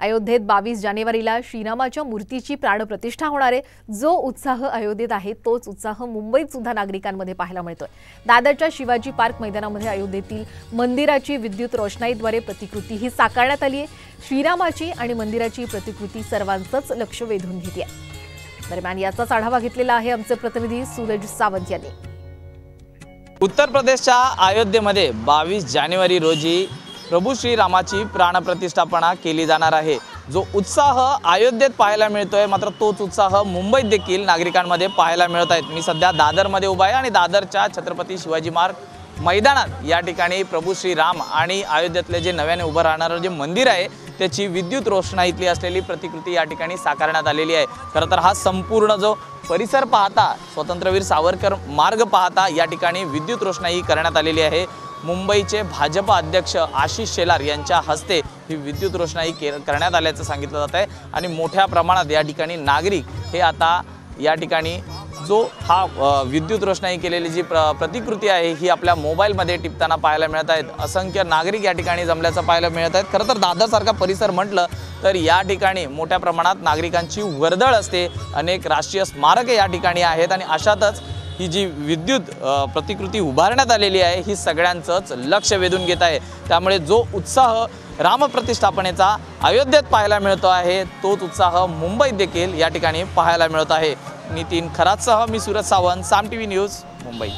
अयोध्येत 22 जानेवारीला श्रीरामाच्या मूर्तीची प्राणप्रतिष्ठा होणार आहे। जो उत्साह अयोध्येत आहे तोच उत्साह मुंबईत सुद्धा नागरिकांमध्ये पाहायला मिळतोय। दादरच्या शिवाजी पार्क मैदानामध्ये अयोध्येतील मंदिराची विद्युत रोषणाईद्वारे प्रतिकृती ही साकारण्यात आली आहे। श्रीरामाची आणि मंदिराची प्रतिकृती सर्वांचंच लक्ष वेधून घेते आहे। दरम्यान याचाच आढावा घेतलेला आहे आमचे प्रतिनिधी सूरज सावंत यांनी। उत्तर प्रदेशच्या अयोध्येमध्ये 22 जानेवारी रोजी प्रभू श्रीरामाची प्राणप्रतिष्ठापना केली जाणार आहे। जो उत्साह अयोध्येत पाहायला मिळतोय मात्र तोच उत्साह मुंबईत देखील नागरिकांमध्ये पाहायला मिळत आहे। मी सध्या दादरमध्ये उभा आहे आणि दादरच्या छत्रपती शिवाजी मार्ग मैदानात या ठिकाणी प्रभू श्रीराम आणि अयोध्येतले जे नव्याने उभं राहणारं जे मंदिर आहे त्याची विद्युत रोषणाईतली असलेली प्रतिकृती या ठिकाणी साकारण्यात आलेली आहे। खरं तर हा संपूर्ण जो परिसर पाहता स्वातंत्र्यवीर सावरकर मार्ग पाहता या ठिकाणी विद्युत रोषणाई करण्यात आलेली आहे। मुंबईचे भाजपा अध्यक्ष आशिष शेलार यांच्या हस्ते ही विद्युत रोषणाई करण्यात आल्याचं सांगितलं जात आहे आणि मोठ्या प्रमाणात या ठिकाणी नागरिक हे आता या ठिकाणी जो हा विद्युत रोषणाई केलेली जी प्रतिकृती आहे ही आपल्या मोबाईलमध्ये टिपताना पाहायला मिळत आहेत। असंख्य नागरिक या ठिकाणी जमल्याचं पाहायला मिळत आहेत। खरं तर दादरसारखा परिसर म्हटलं तर या ठिकाणी मोठ्या प्रमाणात नागरिकांची वर्दळ असते। अनेक राष्ट्रीय स्मारके या ठिकाणी आहेत आणि अशातच ही जी विद्युत प्रतिकृती उभारण्यात आलेली आहे ही सगळ्यांचंच लक्ष वेधून घेत आहे। त्यामुळे जो उत्साह रामप्रतिष्ठापनेचा अयोध्येत पाहायला मिळतो आहे तोच उत्साह मुंबईत देखील या ठिकाणी पाहायला मिळत आहे। नितीन खरातसह मी सूरज सावंत, साम टीव्ही न्यूज, मुंबई।